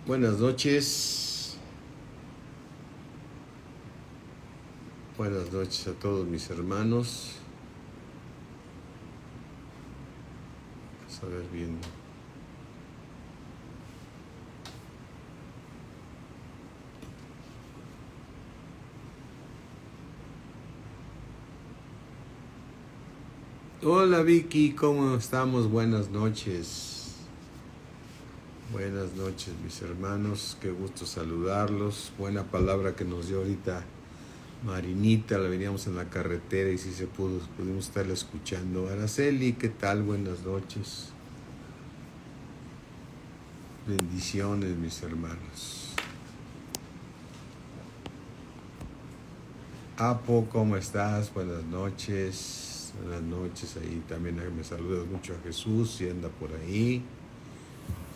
Buenas noches. Buenas noches a todos mis hermanos. Vamos a ver bien. Hola Vicky, ¿cómo estamos? Buenas noches. Buenas noches mis hermanos, qué gusto saludarlos. Buena palabra que nos dio ahorita Marinita, la veníamos en la carretera y sí se pudimos estarla escuchando. Araceli, ¿qué tal? Buenas noches. Bendiciones mis hermanos. Apo, ¿cómo estás? Buenas noches. Buenas noches, ahí también me saludas mucho a Jesús, si anda por ahí.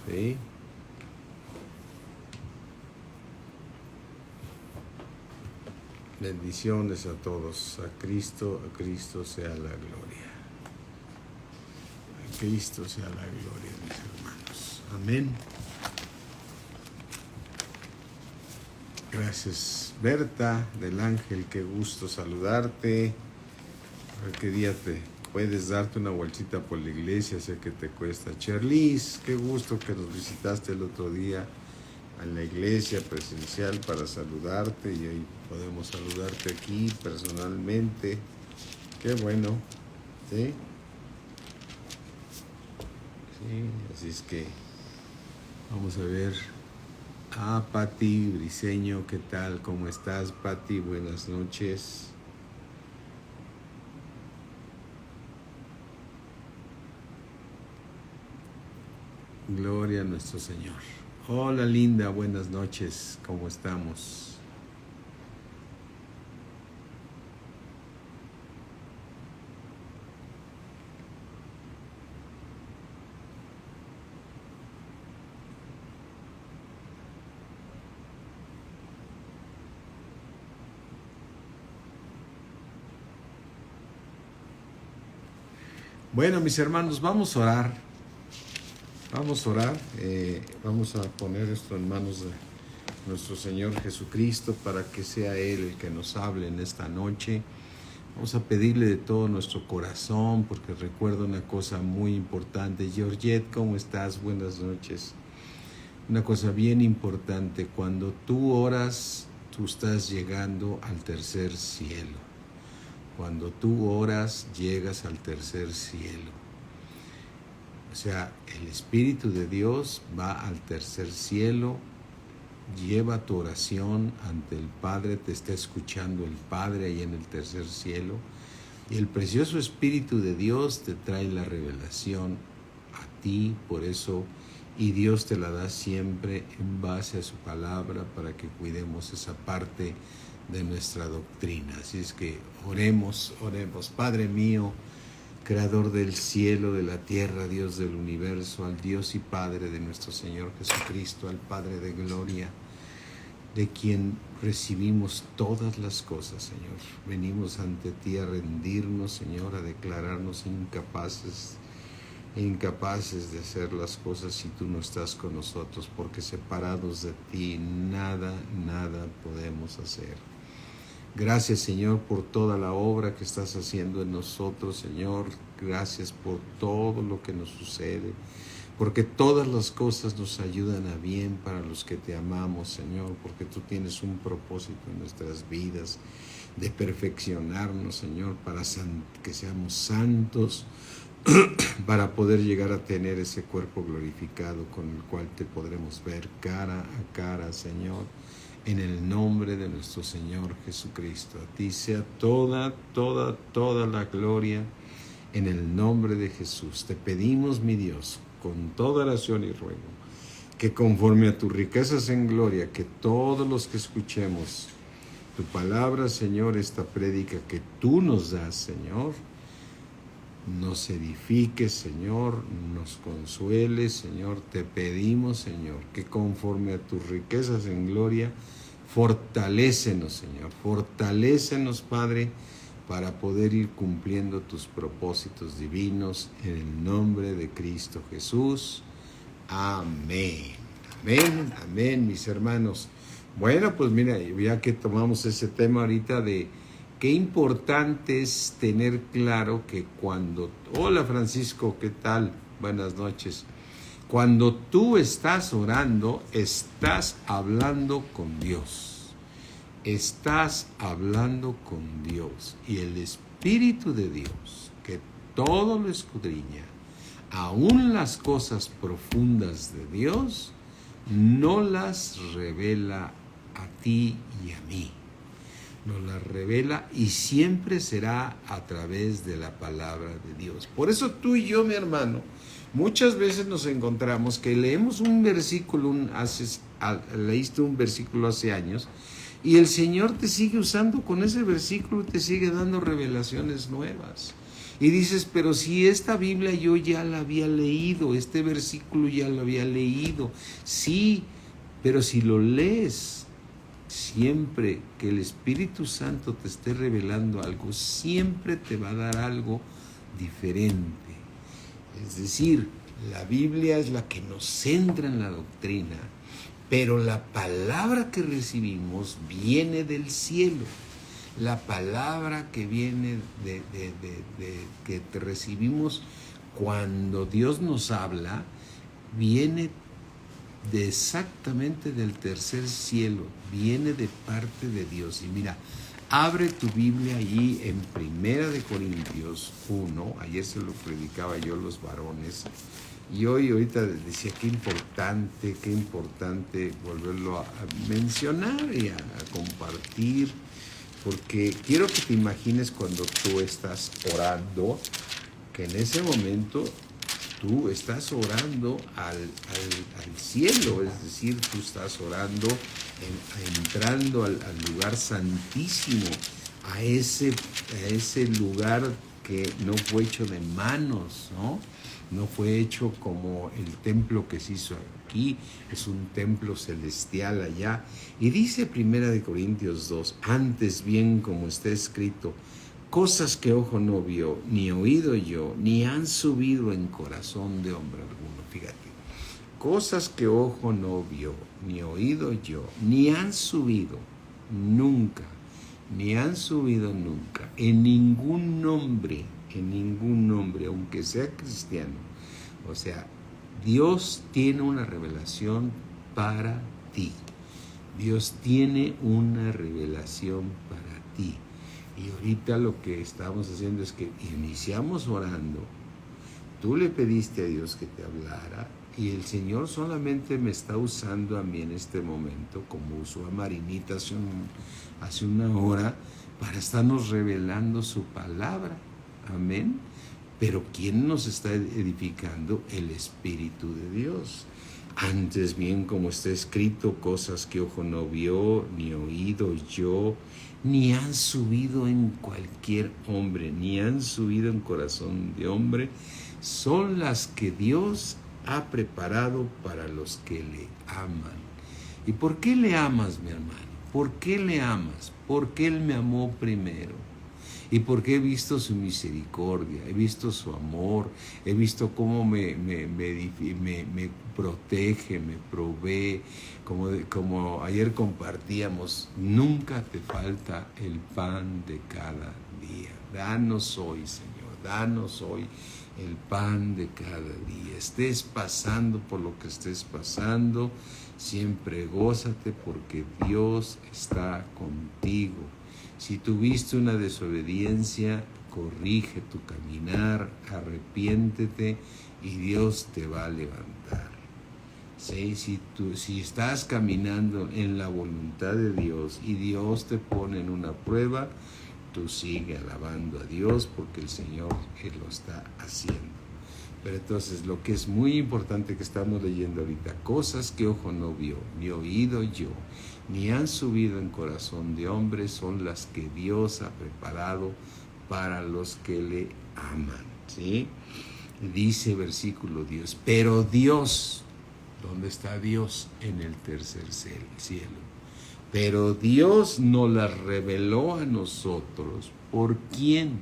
¿Sí? Bendiciones a todos. A Cristo sea la gloria. A Cristo sea la gloria, mis hermanos. Amén. Gracias, Berta del Ángel, qué gusto saludarte. A ver qué día te puedes darte una vueltita por la iglesia, sé que te cuesta. Cherlis, qué gusto que nos visitaste el otro día en la iglesia presencial para saludarte y hoy podemos saludarte aquí personalmente. Qué bueno, ¿sí? Sí, así es que vamos a ver. Pati Briseño, ¿qué tal? ¿Cómo estás, Pati? Buenas noches. Gloria a nuestro Señor. Hola Linda, buenas noches, ¿cómo estamos? Bueno, mis hermanos, vamos a orar. Vamos a orar. Vamos a poner esto en manos de nuestro Señor Jesucristo para que sea Él el que nos hable en esta noche. Vamos a pedirle de todo nuestro corazón, porque recuerdo una cosa muy importante. Georgette, ¿cómo estás? Buenas noches. Una cosa bien importante, cuando tú oras, tú estás llegando al tercer cielo. Cuando tú oras, llegas al tercer cielo. O sea, el Espíritu de Dios va al tercer cielo, lleva tu oración ante el Padre, te está escuchando el Padre ahí en el tercer cielo, y el precioso Espíritu de Dios te trae la revelación a ti, por eso, y Dios te la da siempre en base a su palabra para que cuidemos esa parte de nuestra doctrina. Así es que oremos. Padre mío, Creador del cielo, de la tierra, Dios del universo, al Dios y Padre de nuestro Señor Jesucristo, al Padre de gloria, de quien recibimos todas las cosas, Señor. Venimos ante ti a rendirnos, Señor, a declararnos incapaces de hacer las cosas si tú no estás con nosotros, porque separados de ti nada podemos hacer. Gracias, Señor, por toda la obra que estás haciendo en nosotros, Señor. Gracias por todo lo que nos sucede, porque todas las cosas nos ayudan a bien para los que te amamos, Señor, porque tú tienes un propósito en nuestras vidas de perfeccionarnos, Señor, para que seamos santos, para poder llegar a tener ese cuerpo glorificado con el cual te podremos ver cara a cara, Señor. En el nombre de nuestro Señor Jesucristo, a ti sea toda la gloria. En el nombre de Jesús te pedimos, mi Dios, con toda oración y ruego, que conforme a tus riquezas en gloria, que todos los que escuchemos tu palabra, Señor, esta prédica que tú nos das, Señor, nos edifique, Señor, nos consuele, Señor. Te pedimos, Señor, que conforme a tus riquezas en gloria, fortalécenos, Señor. Fortalécenos, Padre, para poder ir cumpliendo tus propósitos divinos en el nombre de Cristo Jesús. Amén. Amén, amén, mis hermanos. Bueno, pues mira, ya que tomamos ese tema ahorita de qué importante es tener claro que cuando... Hola Francisco, ¿qué tal? Buenas noches. Cuando tú estás orando, estás hablando con Dios. Estás hablando con Dios. Y el Espíritu de Dios, que todo lo escudriña, aún las cosas profundas de Dios, no las revela a ti y a mí. Nos las revela y siempre será a través de la palabra de Dios. Por eso tú y yo, mi hermano, muchas veces nos encontramos que leemos un versículo, leíste un versículo hace años, y el Señor te sigue usando con ese versículo, te sigue dando revelaciones nuevas. Y dices, pero si esta Biblia yo ya la había leído, este versículo ya lo había leído. Sí, pero si lo lees, siempre que el Espíritu Santo te esté revelando algo, siempre te va a dar algo diferente. Es decir, la Biblia es la que nos centra en la doctrina, pero la palabra que recibimos viene del cielo. La palabra que viene que te recibimos cuando Dios nos habla, viene exactamente del tercer cielo, viene de parte de Dios. Y mira, abre tu Biblia allí en 1 Corintios 1, ayer se lo predicaba yo a los varones, y ahorita decía qué importante volverlo a mencionar y a compartir, porque quiero que te imagines cuando tú estás orando, que en ese momento tú estás orando al cielo, es decir, tú estás orando, entrando al lugar santísimo, a ese lugar que no fue hecho de manos, ¿no? No fue hecho como el templo que se hizo aquí, es un templo celestial allá. Y dice 1 Corintios 2, antes bien como está escrito, cosas que ojo no vio, ni oído yo, ni han subido en corazón de hombre alguno. Fíjate, cosas que ojo no vio, ni oído yo, ni han subido nunca, en ningún nombre, aunque sea cristiano. O sea, Dios tiene una revelación para ti. Dios tiene una revelación para ti. Y ahorita lo que estamos haciendo es que iniciamos orando. Tú le pediste a Dios que te hablara y el Señor solamente me está usando a mí en este momento, como usó a Marinita hace una hora, para estarnos revelando su palabra. Amén. Pero ¿quién nos está edificando? El Espíritu de Dios. Antes bien, como está escrito, cosas que ojo no vio, ni oído yo, ni han subido en cualquier hombre, ni han subido en corazón de hombre, son las que Dios ha preparado para los que le aman. ¿Y por qué le amas, mi hermano? ¿Por qué le amas? Porque Él me amó primero. Y porque he visto su misericordia, he visto su amor, he visto cómo me protege, me provee, como ayer compartíamos, nunca te falta el pan de cada día. Danos hoy, Señor, danos hoy el pan de cada día. Estés pasando por lo que estés pasando, siempre gózate porque Dios está contigo. Si tuviste una desobediencia, corrige tu caminar, arrepiéntete y Dios te va a levantar. ¿Sí? Si estás caminando en la voluntad de Dios y Dios te pone en una prueba, tú sigue alabando a Dios porque el Señor lo está haciendo. Pero entonces lo que es muy importante que estamos leyendo ahorita, cosas que ojo no vio, ni oído yo, ni han subido en corazón de hombre, son las que Dios ha preparado para los que le aman. ¿Sí? Dice versículo 10, pero Dios, ¿dónde está Dios? En el tercer cielo. Pero Dios nos las reveló a nosotros. ¿Por quién?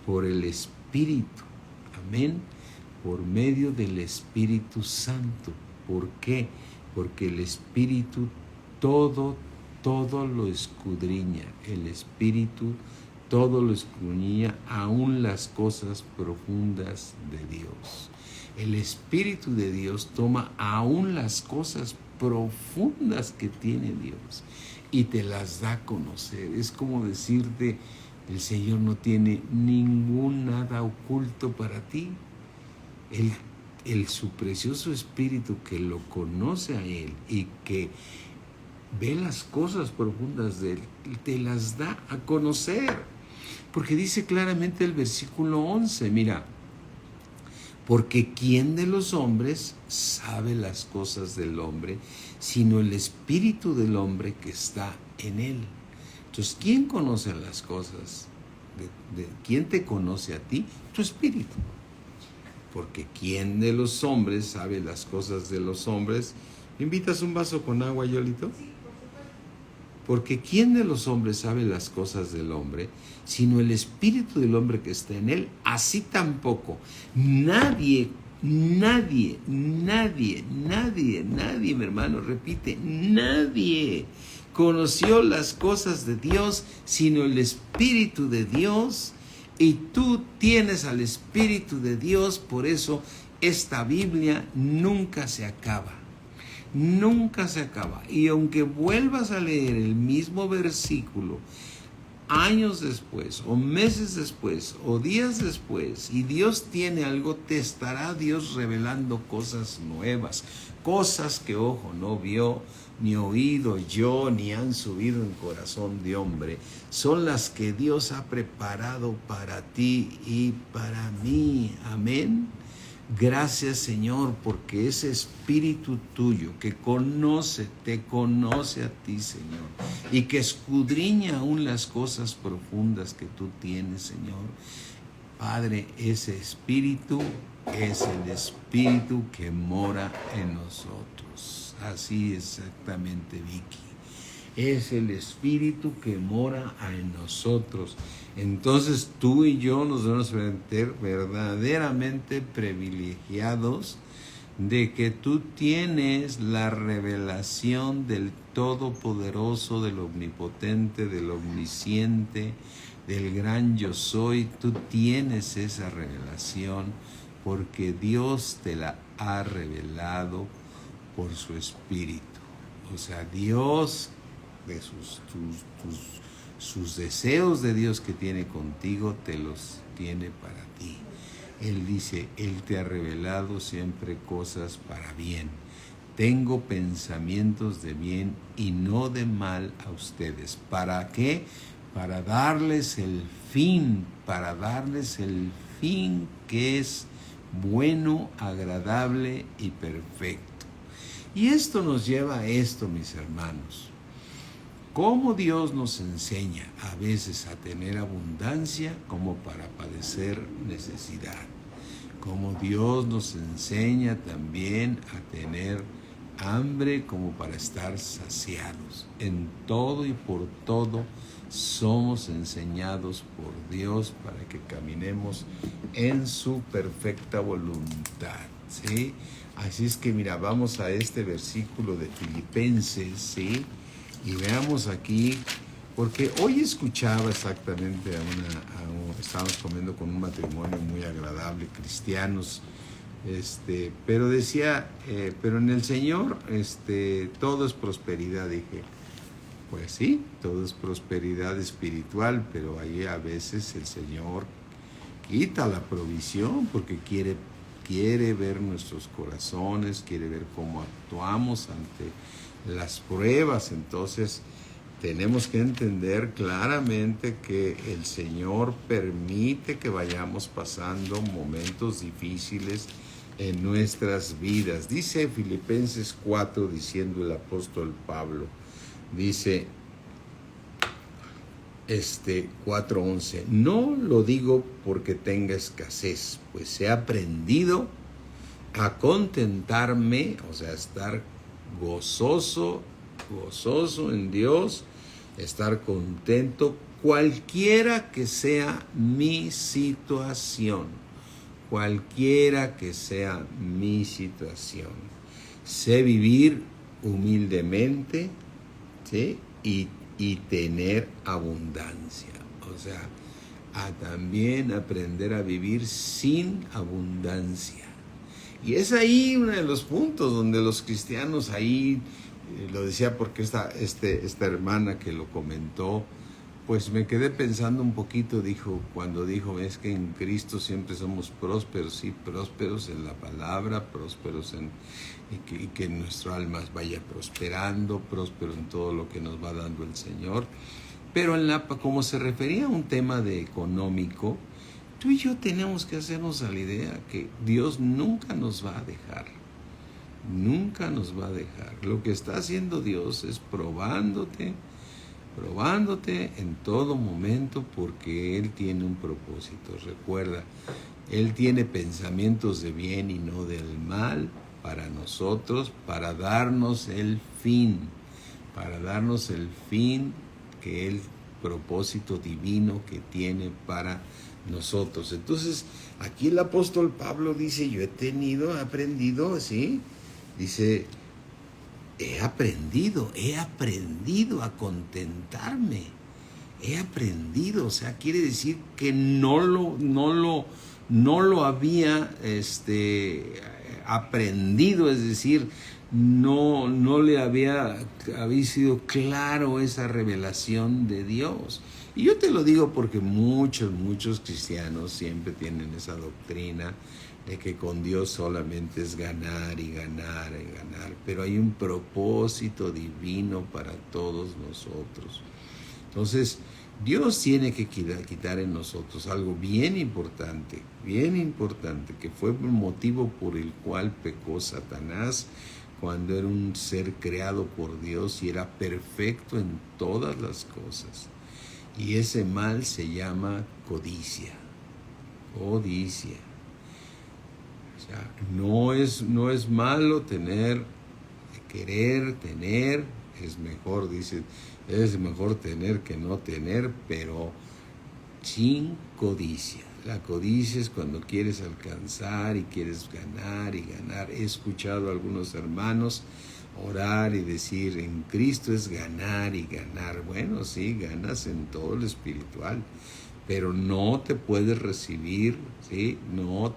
Por el Espíritu. Amén. Por medio del Espíritu Santo. ¿Por qué? porque el Espíritu todo lo escudriña. El Espíritu todo lo escudriña, aún las cosas profundas de Dios. El Espíritu de Dios toma aún las cosas profundas que tiene Dios y te las da a conocer. Es como decirte, el Señor no tiene ningún nada oculto para ti. Su precioso Espíritu que lo conoce a Él y que ve las cosas profundas de Él, te las da a conocer. Porque dice claramente el versículo 11, mira, porque ¿quién de los hombres sabe las cosas del hombre, sino el Espíritu del hombre que está en él? Entonces, ¿quién conoce las cosas? ¿Quién te conoce a ti? Tu Espíritu. Porque ¿quién de los hombres sabe las cosas de los hombres? ¿Me invitas un vaso con agua, Yolito? Sí, por supuesto. Porque ¿quién de los hombres sabe las cosas del hombre, sino el Espíritu del hombre que está en él? Así tampoco nadie, mi hermano, repite, nadie conoció las cosas de Dios, sino el Espíritu de Dios. Y tú tienes al Espíritu de Dios, por eso esta Biblia nunca se acaba. Nunca se acaba. Y aunque vuelvas a leer el mismo versículo años después, o meses después, o días después, y Dios tiene algo, te estará Dios revelando cosas nuevas, cosas que ojo no vio, ni oído yo, ni han subido en corazón de hombre. Son las que Dios ha preparado para ti y para mí. Amén. Gracias, Señor, porque ese Espíritu tuyo que te conoce a ti, Señor, y que escudriña aún las cosas profundas que tú tienes, Señor. Padre, ese Espíritu es el Espíritu que mora en nosotros. Así exactamente, Vicky. Es el Espíritu que mora en nosotros. Entonces tú y yo nos vamos a ver verdaderamente privilegiados de que tú tienes la revelación del Todopoderoso, del Omnipotente, del Omnisciente, del gran yo soy. Tú tienes esa revelación porque Dios te la ha revelado por su Espíritu. O sea, Dios, de sus deseos de Dios que tiene contigo, te los tiene para ti. Él dice, Él te ha revelado siempre cosas para bien. Tengo pensamientos de bien y no de mal a ustedes. ¿Para qué? Para darles el fin que es bueno, agradable y perfecto. Y esto nos lleva a esto, mis hermanos. Cómo Dios nos enseña a veces a tener abundancia como para padecer necesidad. Cómo Dios nos enseña también a tener hambre como para estar saciados. En todo y por todo somos enseñados por Dios para que caminemos en su perfecta voluntad, ¿sí? Así es que mira, vamos a este versículo de Filipenses, ¿sí? Y veamos aquí, porque hoy escuchaba exactamente estábamos comiendo con un matrimonio muy agradable, cristianos, pero decía, pero en el Señor, todo es prosperidad. Dije, pues sí, todo es prosperidad espiritual, pero ahí a veces el Señor quita la provisión porque quiere ver nuestros corazones, quiere ver cómo actuamos ante las pruebas. Entonces tenemos que entender claramente que el Señor permite que vayamos pasando momentos difíciles en nuestras vidas. Dice Filipenses 4, diciendo el apóstol Pablo, dice 4:11, no lo digo porque tenga escasez, pues he aprendido a contentarme, o sea, estar gozoso en Dios, estar contento cualquiera que sea mi situación, cualquiera que sea mi situación. Sé vivir humildemente, ¿sí? Y tener abundancia. O sea, a también aprender a vivir sin abundancia. Y es ahí uno de los puntos donde los cristianos ahí, lo decía porque esta hermana que lo comentó, pues me quedé pensando un poquito, cuando dijo, es que en Cristo siempre somos prósperos, sí, prósperos en la palabra, prósperos y que nuestro alma vaya prosperando, próspero en todo lo que nos va dando el Señor. Pero como se refería a un tema de económico, tú y yo tenemos que hacernos a la idea que Dios nunca nos va a dejar. Nunca nos va a dejar. Lo que está haciendo Dios es probándote en todo momento, porque Él tiene un propósito. Recuerda, Él tiene pensamientos de bien y no del mal para nosotros, para darnos el fin, que el propósito divino que tiene para nosotros. Entonces, aquí el apóstol Pablo dice, yo he aprendido, ¿sí? Dice, he aprendido a contentarme. He aprendido, o sea, quiere decir que no lo había aprendido, es decir, no le había sido claro esa revelación de Dios. Y yo te lo digo porque muchos cristianos siempre tienen esa doctrina de que con Dios solamente es ganar y ganar y ganar, pero hay un propósito divino para todos nosotros. Entonces, Dios tiene que quitar en nosotros algo bien importante, que fue el motivo por el cual pecó Satanás cuando era un ser creado por Dios y era perfecto en todas las cosas. Y ese mal se llama codicia. Codicia. O sea, no es malo querer tener, es mejor, dice, es mejor tener que no tener, pero sin codicia. La codicia es cuando quieres alcanzar y quieres ganar y ganar. He escuchado a algunos hermanos orar y decir, en Cristo es ganar y ganar. Bueno, sí, ganas en todo lo espiritual, pero no te puedes recibir, ¿sí? No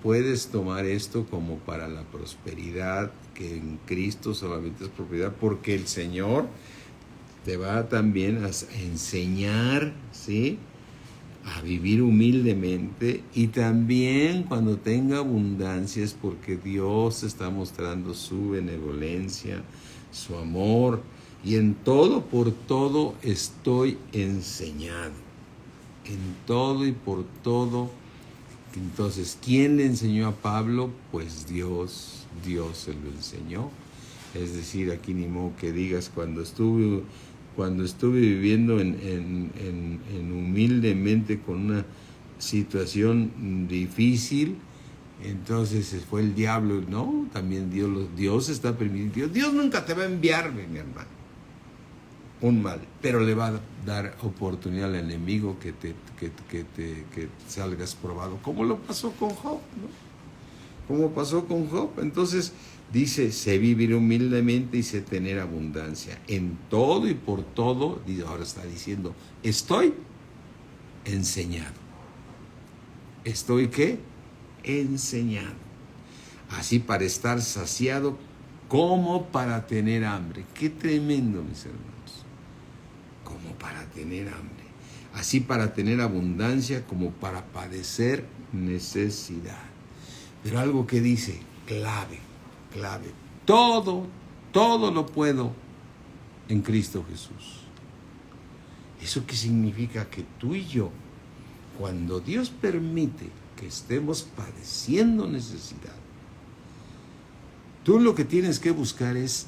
puedes tomar esto como para la prosperidad, que en Cristo solamente es propiedad, porque el Señor te va también a enseñar, ¿sí?, a vivir humildemente, y también cuando tenga abundancia es porque Dios está mostrando su benevolencia, su amor, y en todo, por todo estoy enseñado, en todo y por todo. Entonces, ¿quién le enseñó a Pablo? Pues Dios se lo enseñó. Es decir, aquí ni modo que digas, cuando estuve viviendo en humildemente con una situación difícil, entonces fue el diablo. No, también Dios está permitiendo. Dios nunca te va a enviar, mi hermano, un mal, pero le va a dar oportunidad al enemigo que salgas probado, como lo pasó con Job, ¿no? Como pasó con Job. Entonces dice, sé vivir humildemente y sé tener abundancia en todo y por todo. Ahora está diciendo, estoy enseñado. ¿Estoy qué? Enseñado. Así para estar saciado como para tener hambre. Qué tremendo, mis hermanos. Como para tener hambre. Así para tener abundancia como para padecer necesidad. Pero algo que dice, clave. Todo lo puedo en Cristo Jesús. ¿Eso qué significa? Que tú y yo, cuando Dios permite que estemos padeciendo necesidad, tú lo que tienes que buscar es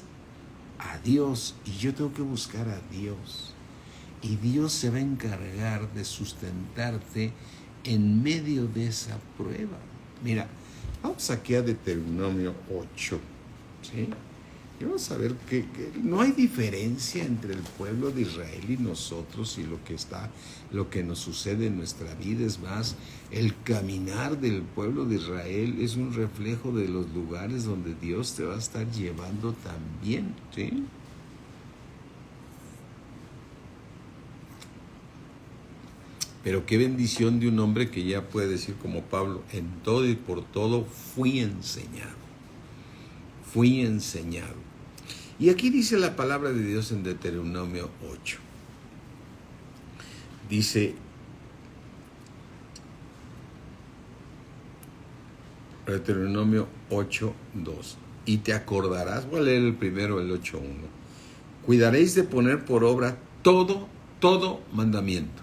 a Dios, y yo tengo que buscar a Dios. Y Dios se va a encargar de sustentarte en medio de esa prueba. Mira, vamos aquí a Deuteronomio 8, ¿sí? Y vamos a ver que no hay diferencia entre el pueblo de Israel y nosotros y lo que nos sucede en nuestra vida. Es más, el caminar del pueblo de Israel es un reflejo de los lugares donde Dios te va a estar llevando también, ¿sí? Pero qué bendición de un hombre que ya puede decir como Pablo, en todo y por todo fui enseñado. Fui enseñado. Y aquí dice la palabra de Dios en Deuteronomio 8. Dice, Deuteronomio 8:2. Y te acordarás, voy a leer el primero, el 8:1. Cuidaréis de poner por obra todo mandamiento.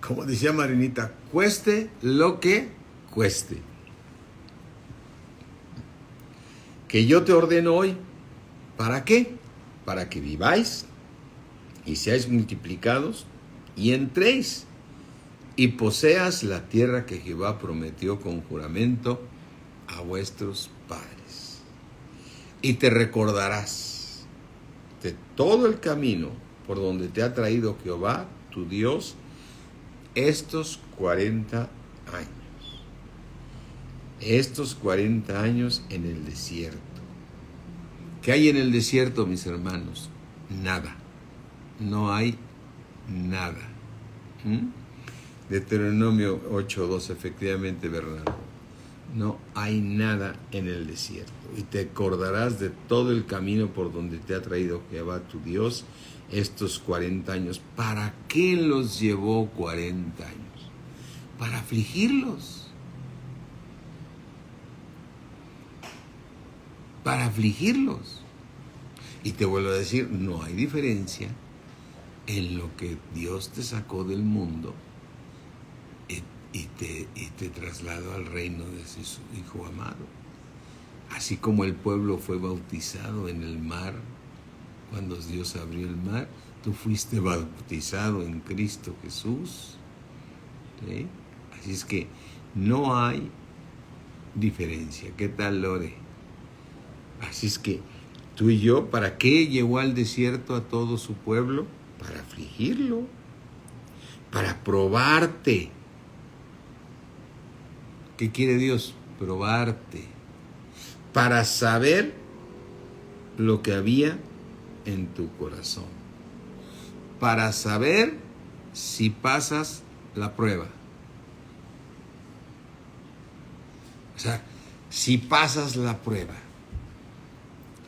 Como decía Marinita, cueste lo que cueste. Que yo te ordeno hoy. ¿Para qué? Para que viváis y seáis multiplicados y entréis y poseas la tierra que Jehová prometió con juramento a vuestros padres. Y te recordarás de todo el camino por donde te ha traído Jehová, tu Dios, estos 40 años. Estos 40 años en el desierto. ¿Qué hay en el desierto, mis hermanos? Nada. No hay nada. Deuteronomio 8:2, efectivamente, Bernardo. No hay nada en el desierto. Y te acordarás de todo el camino por donde te ha traído Jehová tu Dios estos 40 años. ¿Para qué los llevó 40 años? Para afligirlos. Para afligirlos. Y te vuelvo a decir, no hay diferencia en lo que Dios te sacó del mundo y te trasladó al reino de su Hijo amado. Así como el pueblo fue bautizado en el mar, cuando Dios abrió el mar, tú fuiste bautizado en Cristo Jesús. ¿Sí? Así es que no hay diferencia. ¿Qué tal, Lore? Así es que tú y yo, ¿para qué llevó al desierto a todo su pueblo? Para afligirlo, para probarte. ¿Qué quiere Dios? Probarte. Para saber lo que había en tu corazón. Para saber si pasas la prueba. O sea, si pasas la prueba.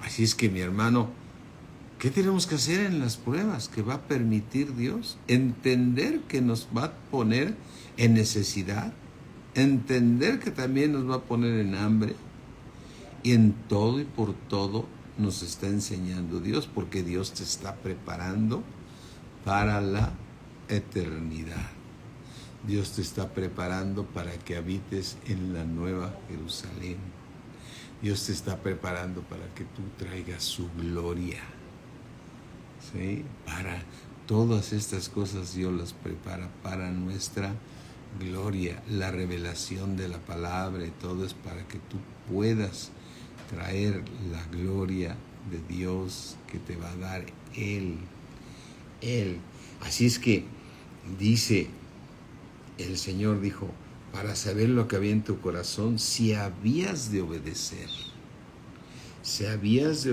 Así es que, mi hermano, ¿qué tenemos que hacer en las pruebas que va a permitir Dios? Entender que nos va a poner en necesidad, entender que también nos va a poner en hambre, y en todo y por todo nos está enseñando Dios, porque Dios te está preparando para la eternidad. Dios te está preparando para que habites en la nueva Jerusalén. Dios te está preparando para que tú traigas su gloria. ¿Sí? Para todas estas cosas Dios las prepara para nuestra gloria. La revelación de la palabra y todo es para que tú puedas traer la gloria de Dios que te va a dar Él. Así es que dice, el Señor dijo, para saber lo que había en tu corazón, si habías de obedecer, si habías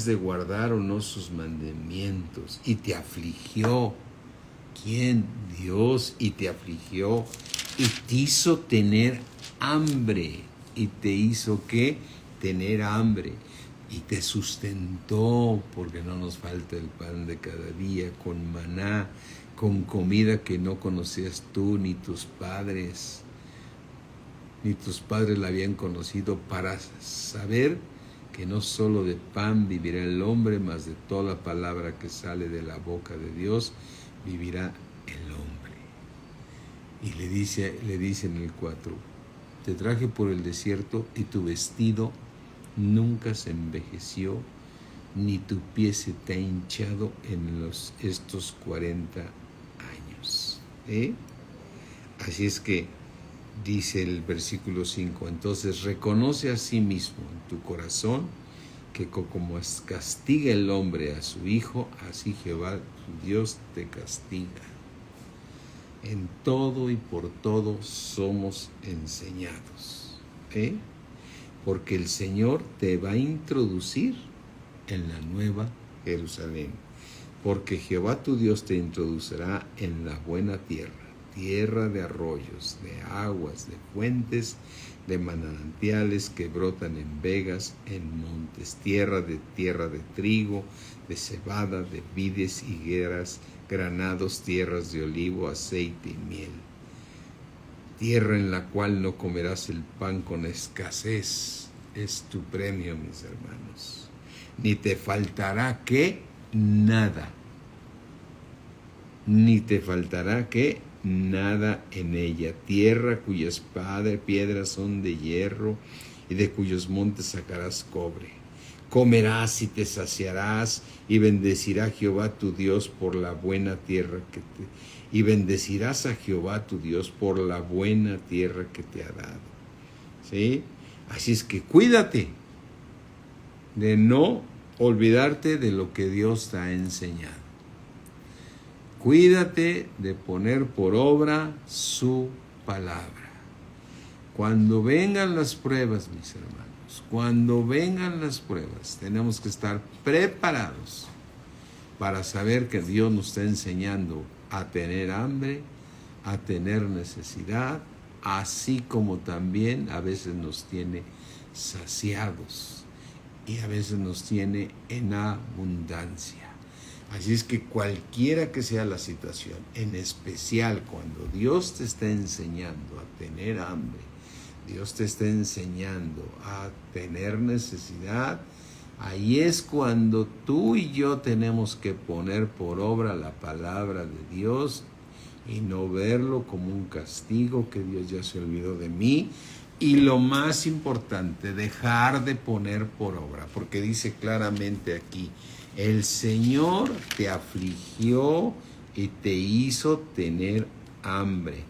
de guardar o no sus mandamientos. Y te afligió. ¿Quién? Dios. Y te afligió y te hizo tener hambre. ¿Y te hizo qué? Tener hambre. Y te sustentó, porque no nos falta el pan de cada día, con maná, con comida que no conocías tú ni tus padres. Ni tus padres la habían conocido, para saber que no solo de pan vivirá el hombre, mas de toda palabra que sale de la boca de Dios vivirá el hombre. Y le dice en el 4, te traje por el desierto y tu vestido nunca se envejeció, ni tu pie se te ha hinchado en estos 40 años. Así es que Dice el versículo 5, entonces reconoce a sí mismo en tu corazón que como castiga el hombre a su hijo, así Jehová tu Dios te castiga. En todo y por todo somos enseñados, porque el Señor te va a introducir en la nueva Jerusalén, porque Jehová tu Dios te introducirá en la buena tierra, tierra de arroyos, de aguas, de fuentes, de manantiales que brotan en vegas, en montes, tierra de trigo, de cebada, de vides, higueras, granados, tierras de olivo, aceite y miel. Tierra en la cual no comerás el pan con escasez, es tu premio, mis hermanos. Ni te faltará ¿qué? Nada. Ni te faltará ¿qué? Nada en ella. Tierra cuyas piedras son de hierro y de cuyos montes sacarás cobre. Comerás y te saciarás y bendecirá Jehová tu Dios por la buena tierra y bendecirás a Jehová tu Dios por la buena tierra que te ha dado. ¿Sí? Así es que cuídate de no olvidarte de lo que Dios te ha enseñado. Cuídate de poner por obra su palabra. Cuando vengan las pruebas, mis hermanos, cuando vengan las pruebas, tenemos que estar preparados para saber que Dios nos está enseñando a tener hambre, a tener necesidad, así como también a veces nos tiene saciados y a veces nos tiene en abundancia. Así es que cualquiera que sea la situación, en especial cuando Dios te está enseñando a tener hambre, Dios te está enseñando a tener necesidad, ahí es cuando tú y yo tenemos que poner por obra la palabra de Dios y no verlo como un castigo, que Dios ya se olvidó de mí. Y lo más importante, dejar de poner por obra, porque dice claramente aquí, el Señor te afligió y te hizo tener hambre.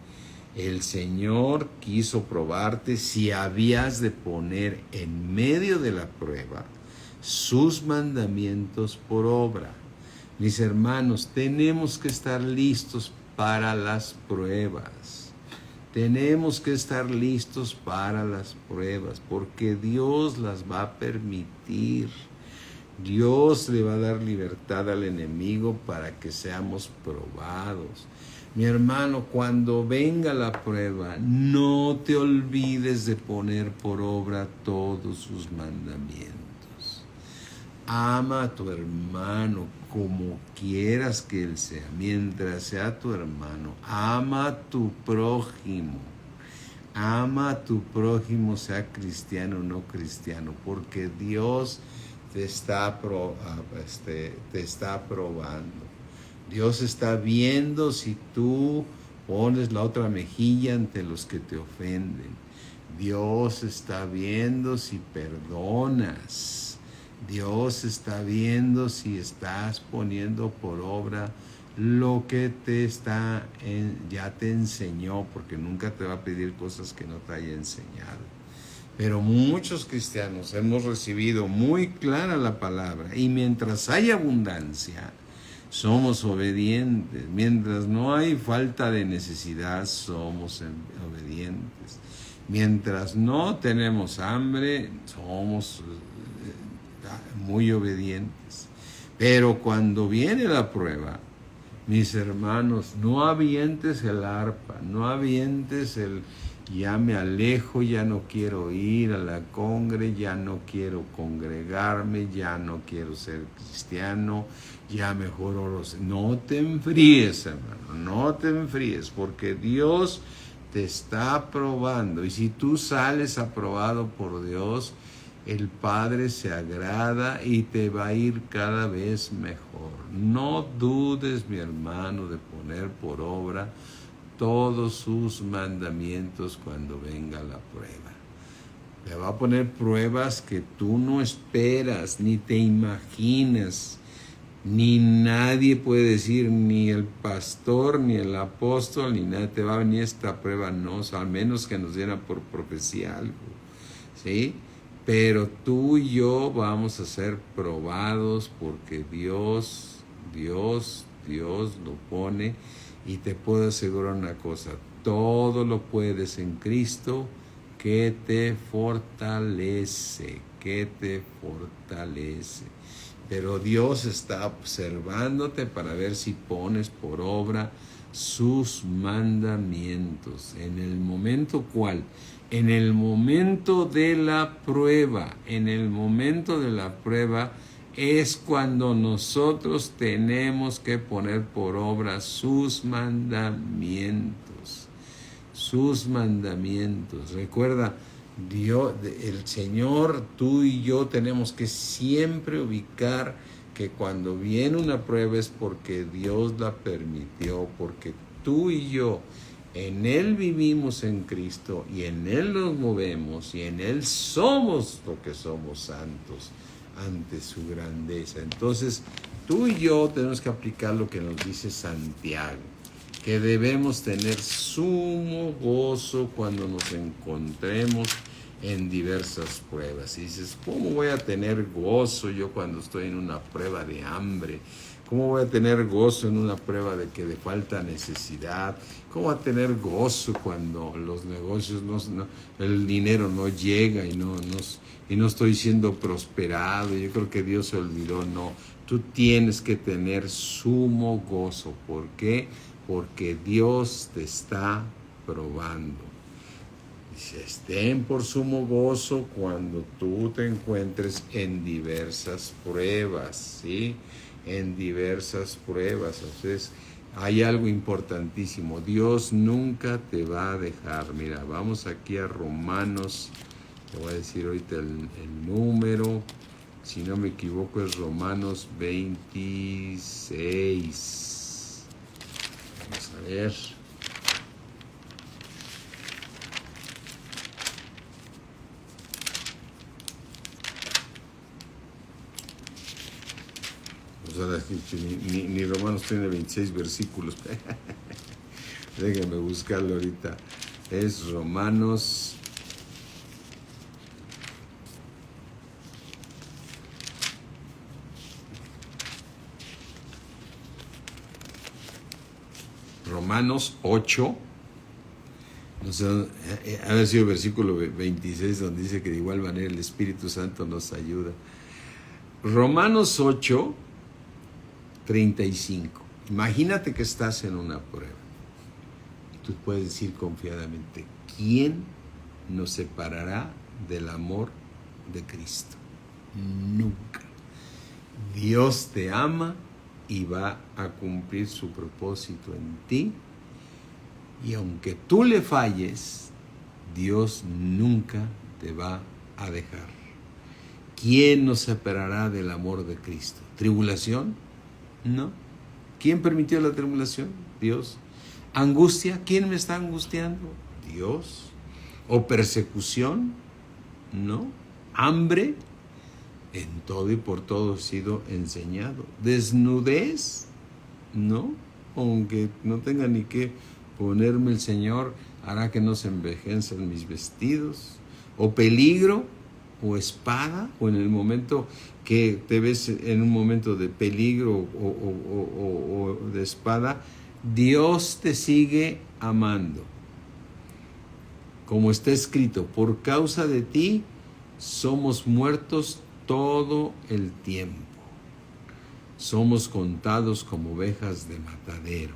El Señor quiso probarte si habías de poner en medio de la prueba sus mandamientos por obra. Mis hermanos, tenemos que estar listos para las pruebas. Tenemos que estar listos para las pruebas, porque Dios las va a permitir. Dios le va a dar libertad al enemigo para que seamos probados. Mi hermano, cuando venga la prueba, no te olvides de poner por obra todos sus mandamientos. Ama a tu hermano como quieras que él sea, mientras sea tu hermano. Ama a tu prójimo. Ama a tu prójimo, sea cristiano o no cristiano, porque Dios te está probando. Dios está viendo si tú pones la otra mejilla ante los que te ofenden. Dios está viendo si perdonas. Dios está viendo si estás poniendo por obra lo que ya te enseñó, porque nunca te va a pedir cosas que no te haya enseñado. Pero muchos cristianos hemos recibido muy clara la palabra, y mientras hay abundancia, somos obedientes. Mientras no hay falta de necesidad, somos obedientes. Mientras no tenemos hambre, somos muy obedientes. Pero cuando viene la prueba, mis hermanos, no avientes el arpa, no avientes ya me alejo, ya no quiero ir a la congre, ya no quiero congregarme, ya no quiero ser cristiano, ya mejor oro. No te enfríes, hermano, no te enfríes, porque Dios te está probando. Y si tú sales aprobado por Dios, el Padre se agrada y te va a ir cada vez mejor. No dudes, mi hermano, de poner por obra todos sus mandamientos cuando venga la prueba. Te va a poner pruebas que tú no esperas ni te imaginas. Ni nadie puede decir, ni el pastor, ni el apóstol, ni nada, te va a venir esta prueba, no, o sea, al menos que nos diera por profecía algo, ¿sí? Pero tú y yo vamos a ser probados porque Dios lo pone, y te puedo asegurar una cosa, todo lo puedes en Cristo que te fortalece, Pero Dios está observándote para ver si pones por obra sus mandamientos. ¿En el momento cuál? En el momento de la prueba. En el momento de la prueba es cuando nosotros tenemos que poner por obra sus mandamientos. Sus mandamientos. Recuerda, Dios, el Señor, tú y yo tenemos que siempre ubicar que cuando viene una prueba es porque Dios la permitió, porque tú y yo en Él vivimos en Cristo y en Él nos movemos y en Él somos lo que somos, santos ante su grandeza. Entonces, tú y yo tenemos que aplicar lo que nos dice Santiago, que debemos tener sumo gozo cuando nos encontremos en diversas pruebas. Y dices, ¿cómo voy a tener gozo yo cuando estoy en una prueba de hambre? ¿Cómo voy a tener gozo en una prueba de que le falta necesidad? ¿Cómo voy a tener gozo cuando los negocios, el dinero no llega y no estoy siendo prosperado? Yo creo que Dios se olvidó. No, tú tienes que tener sumo gozo. ¿Por qué? Porque Dios te está probando. Dice, estén por sumo gozo cuando tú te encuentres en diversas pruebas, ¿sí? En diversas pruebas. Entonces, hay algo importantísimo. Dios nunca te va a dejar. Mira, vamos aquí a Romanos. Te voy a decir ahorita el número. Si no me equivoco, es Romanos 26. Vamos a ver. O sea, ni Romanos tiene 26 versículos. Déjenme buscarlo ahorita. Es Romanos. Romanos 8. No sé, ha sido el versículo 26 donde dice que de igual manera el Espíritu Santo nos ayuda. Romanos 8, 35. Imagínate que estás en una prueba. Tú puedes decir confiadamente, ¿quién nos separará del amor de Cristo? Nunca. Dios te ama y va a cumplir su propósito en ti. Y aunque tú le falles, Dios nunca te va a dejar. ¿Quién nos separará del amor de Cristo? ¿Tribulación? No. ¿Quién permitió la tribulación? Dios. ¿Angustia? ¿Quién me está angustiando? Dios. ¿O persecución? No. ¿Hambre? En todo y por todo he sido enseñado. ¿Desnudez? No. Aunque no tenga ni qué ponerme, el Señor hará que no se envejezcan mis vestidos. ¿O peligro? ¿O espada? ¿O en el momento que te ves en un momento de peligro o de espada? Dios te sigue amando. Como está escrito, por causa de ti somos muertos todo el tiempo. Somos contados como ovejas de matadero.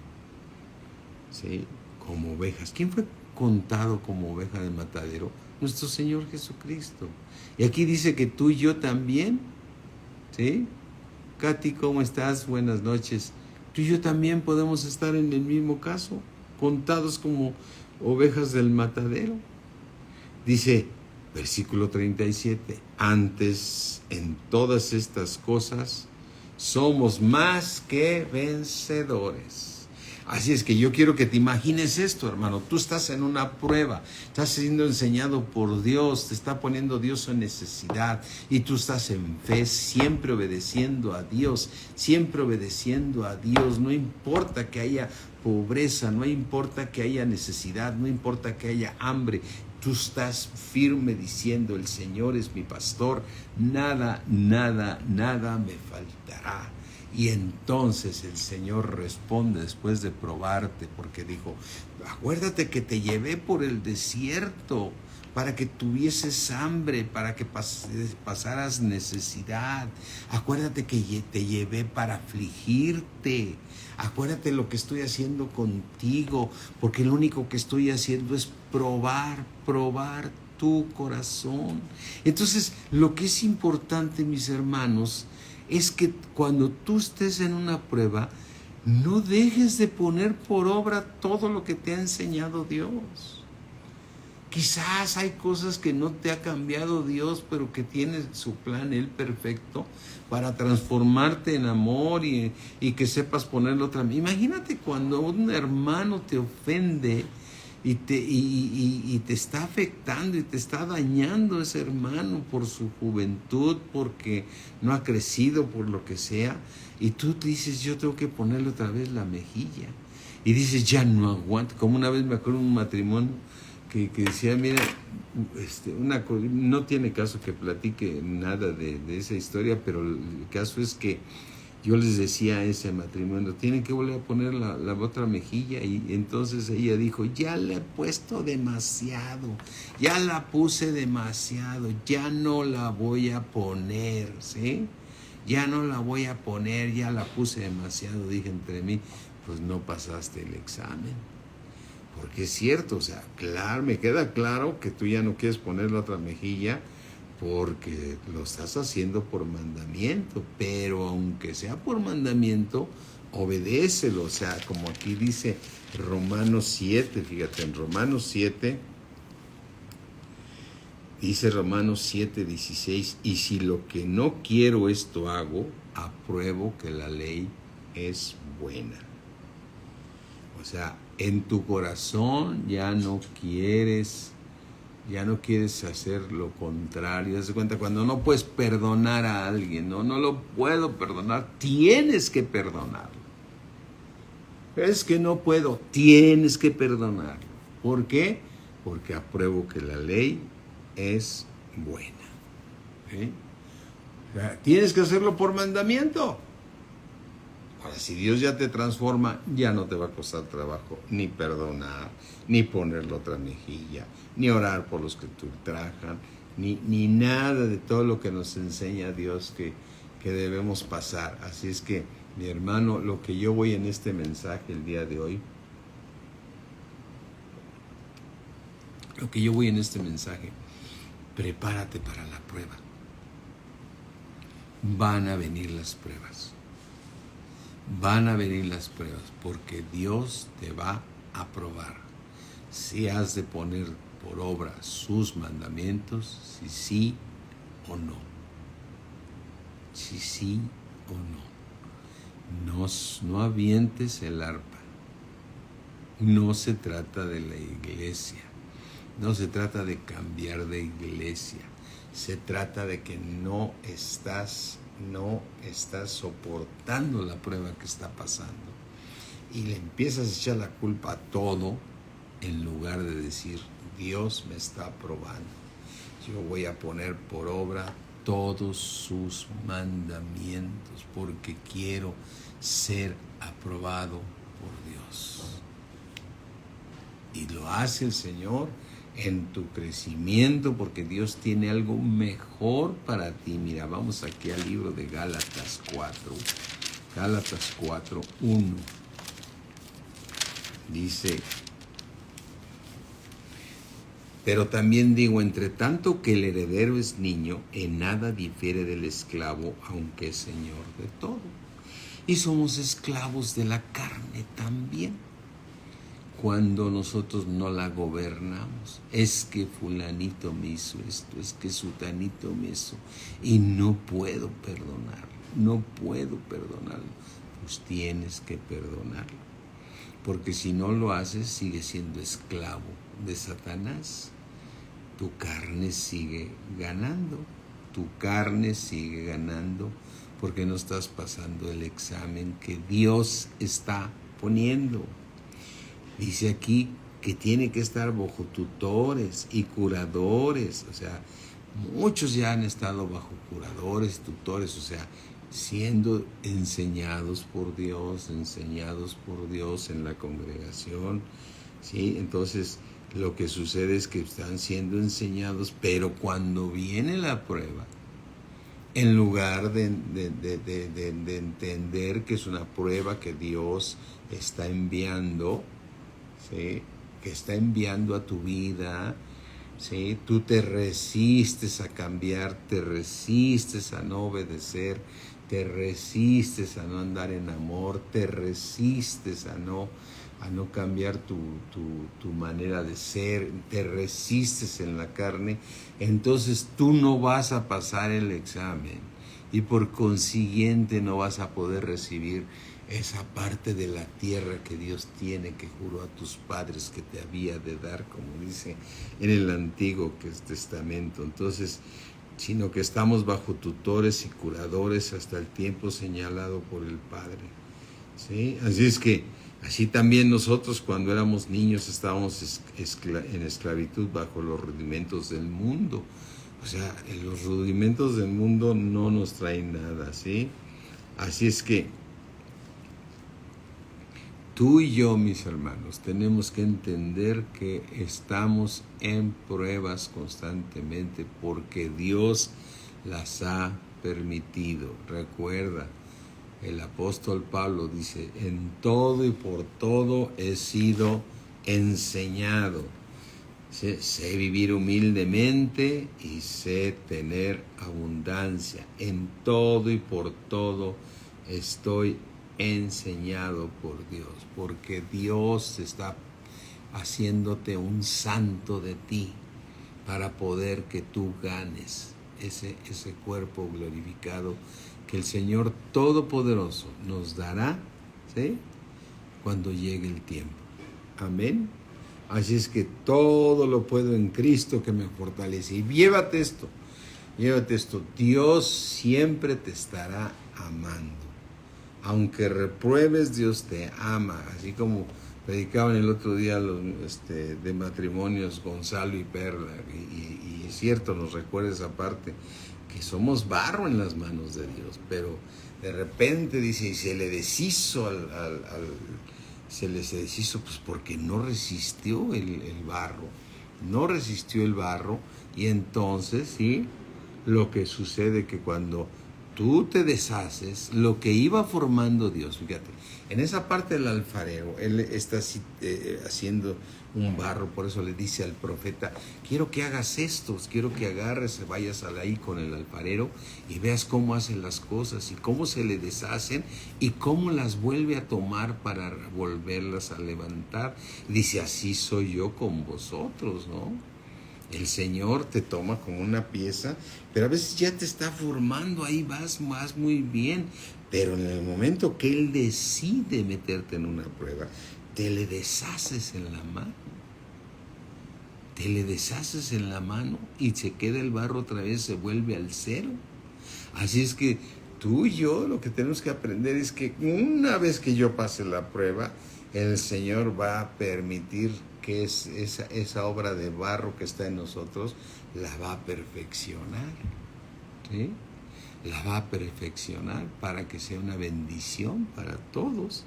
¿Sí? Como ovejas. ¿Quién fue contado como oveja de matadero? Nuestro Señor Jesucristo. Y aquí dice que tú y yo también. ¿Sí? Katy, ¿cómo estás? Buenas noches. Tú y yo también podemos estar en el mismo caso, contados como ovejas del matadero. Dice, versículo 37, antes en todas estas cosas somos más que vencedores. Así es que yo quiero que te imagines esto, hermano. Tú estás en una prueba, estás siendo enseñado por Dios, te está poniendo Dios en necesidad y tú estás en fe, siempre obedeciendo a Dios, siempre obedeciendo a Dios. No importa que haya pobreza, no importa que haya necesidad, no importa que haya hambre. Tú estás firme diciendo, el Señor es mi pastor, nada, nada, nada me faltará. Y entonces el Señor responde después de probarte, porque dijo, acuérdate que te llevé por el desierto para que tuvieses hambre, para que pasaras necesidad. Acuérdate que te llevé para afligirte. Acuérdate lo que estoy haciendo contigo, porque lo único que estoy haciendo es probar tu corazón. Entonces, lo que es importante, mis hermanos, es que cuando tú estés en una prueba, no dejes de poner por obra todo lo que te ha enseñado Dios. Quizás hay cosas que no te ha cambiado Dios, pero que tiene su plan, Él perfecto, para transformarte en amor y que sepas ponerlo otra vez. Imagínate cuando un hermano te ofende y te está afectando y te está dañando ese hermano por su juventud, porque no ha crecido, por lo que sea, y tú te dices, yo tengo que ponerle otra vez la mejilla, y dices, ya no aguanto. Como una vez me acuerdo de un matrimonio que decía, mira, no tiene caso que platique nada de esa historia, pero el caso es que yo les decía a ese matrimonio, tienen que volver a poner la otra mejilla, y entonces ella dijo, ya le he puesto demasiado, ya la puse demasiado, ya no la voy a poner, ¿sí? Ya no la voy a poner, ya la puse demasiado. Dije entre mí, pues no pasaste el examen. Porque es cierto, o sea, claro, me queda claro que tú ya no quieres poner la otra mejilla porque lo estás haciendo por mandamiento, pero aunque sea por mandamiento, obedécelo. O sea, como aquí dice Romanos 7, fíjate, en Romanos 7, dice Romanos 7, 16, y si lo que no quiero esto hago, apruebo que la ley es buena. O sea, en tu corazón ya no quieres hacer lo contrario. Haz de cuenta, cuando no puedes perdonar a alguien, no lo puedo perdonar, tienes que perdonarlo. Es que no puedo, tienes que perdonarlo. ¿Por qué? Porque apruebo que la ley es buena. ¿Sí? O sea, tienes que hacerlo por mandamiento. Ahora, si Dios ya te transforma, ya no te va a costar trabajo ni perdonar, ni ponerle otra mejilla, ni orar por los que te ultrajan, ni nada de todo lo que nos enseña Dios que debemos pasar. Así es que, mi hermano, lo que yo voy en este mensaje el día de hoy, prepárate para la prueba. Van a venir las pruebas. Van a venir las pruebas porque Dios te va a probar si has de poner por obra sus mandamientos, si sí o no. Si sí o no. No avientes el arpa. No se trata de la iglesia. No se trata de cambiar de iglesia. Se trata de que no estás soportando la prueba que está pasando y le empiezas a echar la culpa a todo en lugar de decir, Dios me está probando, yo voy a poner por obra todos sus mandamientos porque quiero ser aprobado por Dios. Y lo hace el Señor en tu crecimiento, porque Dios tiene algo mejor para ti. Mira, vamos aquí al libro de Gálatas 4. Gálatas 4, 1. Dice, pero también digo, entre tanto que el heredero es niño, en nada difiere del esclavo, aunque es señor de todo. Y somos esclavos de la carne también. Cuando nosotros no la gobernamos, es que fulanito me hizo esto, es que sutanito me hizo, y no puedo perdonarlo, pues tienes que perdonarlo, porque si no lo haces, sigues siendo esclavo de Satanás. Tu carne sigue ganando, porque no estás pasando el examen que Dios está poniendo. Dice aquí que tiene que estar bajo tutores y curadores, o sea, muchos ya han estado bajo curadores, tutores, o sea, siendo enseñados por Dios en la congregación, ¿sí? Entonces, lo que sucede es que están siendo enseñados, pero cuando viene la prueba, en lugar de entender que es una prueba que Dios está enviando, ¿sí? Que está enviando a tu vida, ¿sí? Tú te resistes a cambiar, te resistes a no obedecer, te resistes a no andar en amor, te resistes a no cambiar tu manera de ser, te resistes en la carne, entonces tú no vas a pasar el examen y por consiguiente no vas a poder recibir esa parte de la tierra que Dios tiene, que juró a tus padres que te había de dar, como dice en el Antiguo Testamento. Entonces, sino que estamos bajo tutores y curadores hasta el tiempo señalado por el Padre, ¿sí? Así es que, así también nosotros cuando éramos niños estábamos en esclavitud bajo los rudimentos del mundo. O sea, los rudimentos del mundo no nos traen nada, ¿sí? Así es que tú y yo, mis hermanos, tenemos que entender que estamos en pruebas constantemente porque Dios las ha permitido. Recuerda, el apóstol Pablo dice, en todo y por todo he sido enseñado. Sé vivir humildemente y sé tener abundancia. En todo y por todo estoy enseñado por Dios, porque Dios está haciéndote un santo de ti para poder que tú ganes ese cuerpo glorificado que el Señor Todopoderoso nos dará, ¿sí? Cuando llegue el tiempo. Amén. Así es que todo lo puedo en Cristo que me fortalece. Y llévate esto, Dios siempre te estará amando. Aunque repruebes, Dios te ama, así como predicaban el otro día los, de matrimonios Gonzalo y Perla, y es cierto, nos recuerda esa parte, que somos barro en las manos de Dios, pero de repente dice, y se le deshizo se les deshizo, pues porque no resistió el barro, y entonces, ¿sí? Lo que sucede que cuando tú te deshaces, lo que iba formando Dios, fíjate, en esa parte del alfarero, él está haciendo un barro, por eso le dice al profeta, quiero que hagas esto, quiero que agarres, vayas ahí con el alfarero y veas cómo hacen las cosas y cómo se le deshacen y cómo las vuelve a tomar para volverlas a levantar. Dice, así soy yo con vosotros, ¿no? El Señor te toma como una pieza, pero a veces ya te está formando, ahí vas muy bien, pero en el momento que Él decide meterte en una prueba, te le deshaces en la mano, y se queda el barro otra vez, se vuelve al cero. Así es que tú y yo lo que tenemos que aprender es que una vez que yo pase la prueba, el Señor va a permitir que esa obra de barro que está en nosotros la va a perfeccionar, ¿sí? La va a perfeccionar para que sea una bendición para todos.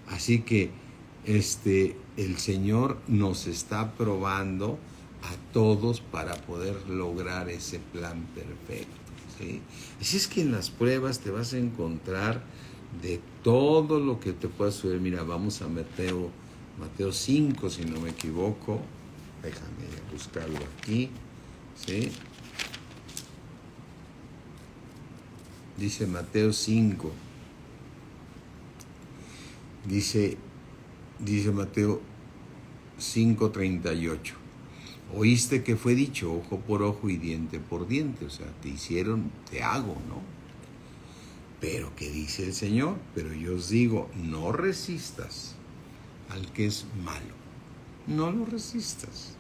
Así que el Señor nos está probando a todos para poder lograr ese plan perfecto, ¿sí? Así es que en las pruebas te vas a encontrar de todo lo que te pueda suceder. Mira, vamos a Mateo 5, si no me equivoco. Déjame buscarlo aquí, ¿sí? Dice Mateo 5. Dice Mateo 5:38. Oíste que fue dicho ojo por ojo y diente por diente. O sea, te hago, ¿no? Pero ¿qué dice el Señor? Pero yo os digo, no resistas al que es malo. No lo resistas.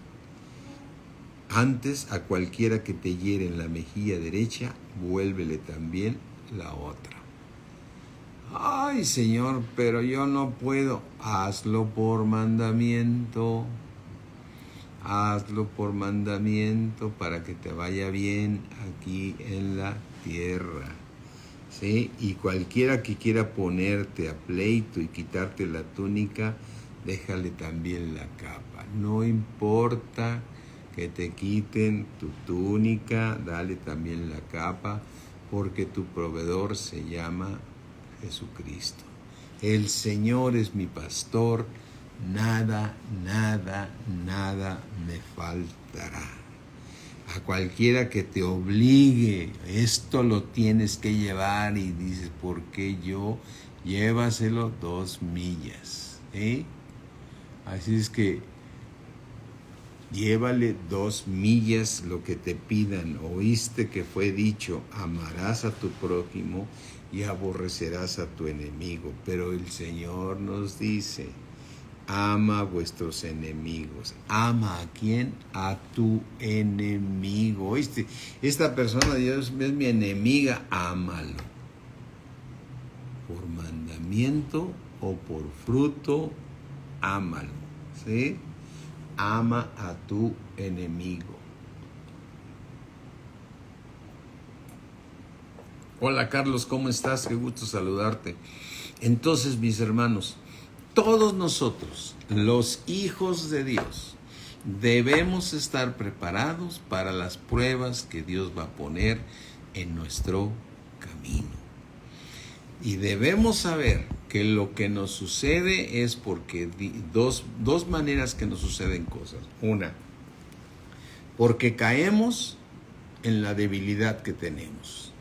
Antes, a cualquiera que te hiere en la mejilla derecha, vuélvele también la otra. Ay, Señor, pero yo no puedo. Hazlo por mandamiento. Hazlo por mandamiento para que te vaya bien aquí en la tierra. ¿Sí? Y cualquiera que quiera ponerte a pleito y quitarte la túnica, déjale también la capa. No importa que te quiten tu túnica, dale también la capa, porque tu proveedor se llama Jesucristo. El Señor es mi pastor, nada, nada, nada me faltará. A cualquiera que te obligue, esto lo tienes que llevar, y dices, ¿por qué yo? Llévaselo 2 millas. Así es que llévale 2 millas lo que te pidan. Oíste que fue dicho, amarás a tu prójimo y aborrecerás a tu enemigo. Pero el Señor nos dice, ama a vuestros enemigos. ¿Ama a quién? A tu enemigo. ¿Oíste? Esta persona, Dios, es mi enemiga, ámalo. Por mandamiento o por fruto, ámalo. ¿Sí? Ama a tu enemigo. Hola Carlos, ¿cómo estás? Qué gusto saludarte. Entonces, mis hermanos, todos nosotros, los hijos de Dios, debemos estar preparados para las pruebas que Dios va a poner en nuestro camino. Y debemos saber que lo que nos sucede es porque dos maneras que nos suceden cosas. Una, porque caemos en la debilidad que tenemos.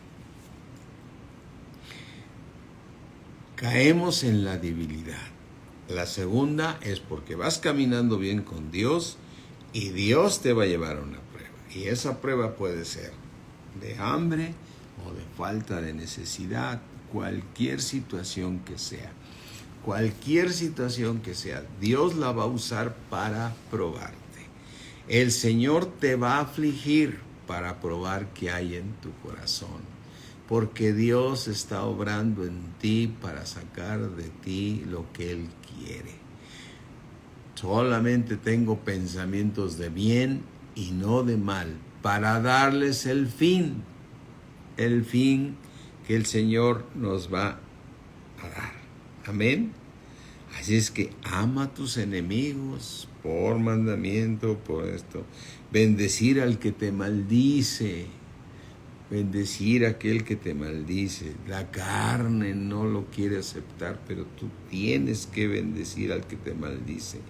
Caemos en la debilidad. La segunda es porque vas caminando bien con Dios y Dios te va a llevar a una prueba. Y esa prueba puede ser de hambre o de falta de necesidad, cualquier situación que sea. Cualquier situación que sea, Dios la va a usar para probarte. El Señor te va a afligir para probar qué hay en tu corazón. Porque Dios está obrando en ti para sacar de ti lo que Él quiere. Solamente tengo pensamientos de bien y no de mal, para darles el fin que el Señor nos va a dar. Amén. Así es que ama a tus enemigos por mandamiento, por esto. Bendecir al que te maldice. Bendecir a aquel que te maldice. La carne no lo quiere aceptar, pero tú tienes que bendecir al que te maldice.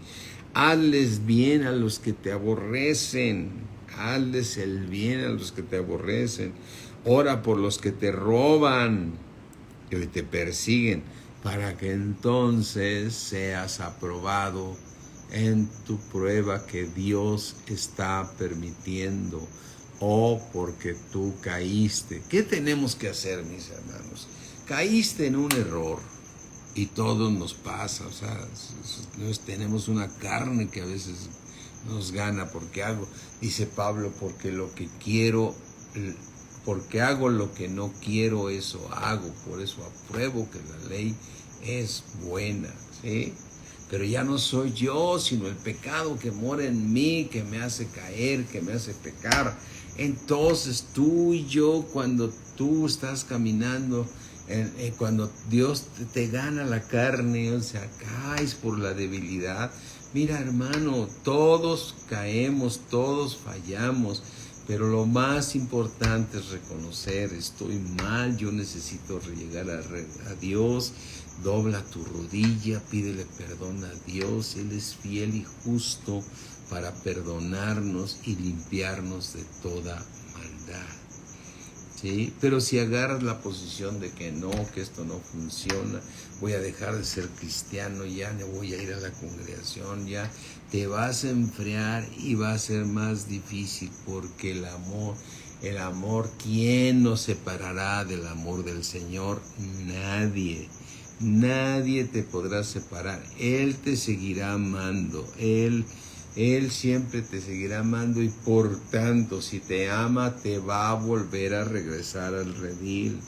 Hazles bien a los que te aborrecen. Hazles el bien a los que te aborrecen. Ora por los que te roban, que te persiguen, para que entonces seas aprobado en tu prueba que Dios está permitiendo. O porque tú caíste. ¿Qué tenemos que hacer, mis hermanos? Caíste en un error y todo nos pasa. O sea, tenemos una carne que a veces nos gana. Porque dice Pablo, porque hago lo que no quiero, eso hago. Por eso apruebo que la ley es buena, ¿sí? Pero ya no soy yo, sino el pecado que mora en mí, que me hace caer, que me hace pecar. Entonces tú y yo, cuando tú estás caminando, cuando Dios te gana la carne, o sea, caes por la debilidad. Mira, hermano, todos caemos, todos fallamos, pero lo más importante es reconocer, estoy mal, yo necesito llegar a Dios. Dobla tu rodilla, pídele perdón a Dios. Él es fiel y justo para perdonarnos y limpiarnos de toda maldad. ¿Sí? Pero si agarras la posición de que no, que esto no funciona, voy a dejar de ser cristiano, ya no voy a ir a la congregación, ya te vas a enfriar y va a ser más difícil, porque el amor, ¿quién nos separará del amor del Señor? Nadie. nadie te podrá separar. Él te seguirá amando, Él siempre te seguirá amando, y por tanto, si te ama, te va a volver a regresar al redil,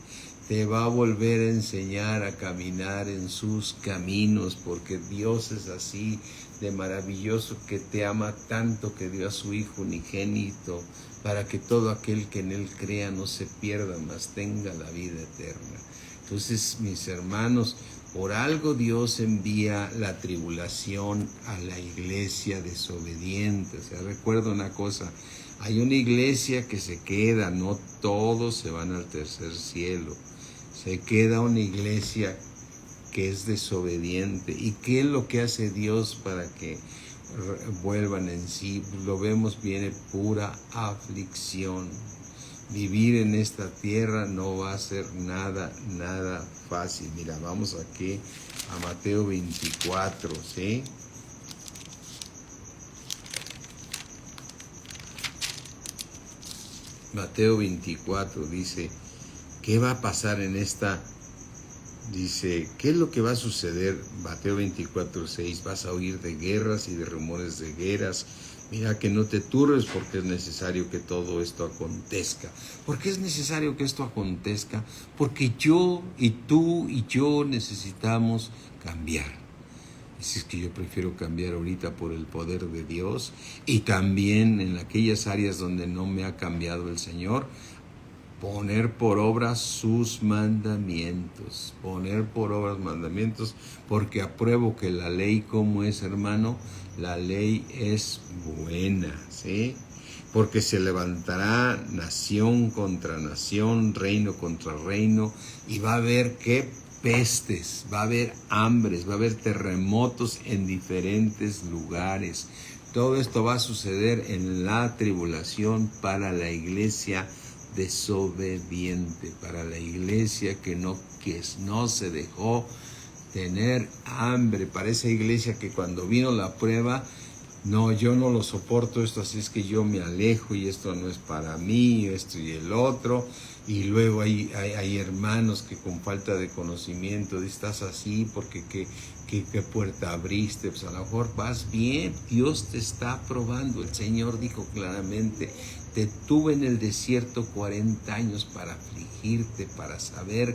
te va a volver a enseñar a caminar en sus caminos, porque Dios es así de maravilloso, que te ama tanto que dio a su Hijo unigénito, para que todo aquel que en Él crea no se pierda, mas tenga la vida eterna. Entonces, mis hermanos, por algo Dios envía la tribulación a la iglesia desobediente. O sea, recuerda una cosa, hay una iglesia que se queda, no todos se van al tercer cielo. Se queda una iglesia que es desobediente. ¿Y qué es lo que hace Dios para que vuelvan en sí? Lo vemos, viene pura aflicción. Vivir en esta tierra no va a ser nada fácil. Mira, vamos aquí a Mateo 24, ¿sí? Mateo 24 dice, ¿qué va a pasar en esta? Dice, ¿qué es lo que va a suceder? Mateo 24, 6, vas a oír de guerras y de rumores de guerras. Mira que no te turbes, porque es necesario que todo esto acontezca. ¿Por qué es necesario que esto acontezca? Porque yo y tú y yo necesitamos cambiar. Así es que yo prefiero cambiar ahorita por el poder de Dios, y también en aquellas áreas donde no me ha cambiado el Señor, poner por obra sus mandamientos, porque apruebo que la ley, ¿cómo es, hermano? La ley es buena, ¿sí? Porque se levantará nación contra nación, reino contra reino, y va a haber, ¿qué? Pestes, va a haber hambres, va a haber terremotos en diferentes lugares. Todo esto va a suceder en la tribulación para la iglesia desobediente, para la iglesia que no se dejó tener hambre, para esa iglesia que cuando vino la prueba, no, yo no lo soporto esto, así es que yo me alejo, y esto no es para mí, esto y el otro. Y luego hay hermanos que con falta de conocimiento, estás así porque ¿qué puerta abriste? Pues a lo mejor vas bien, Dios te está probando. El Señor dijo claramente, te tuve en el desierto 40 años para afligirte, para saber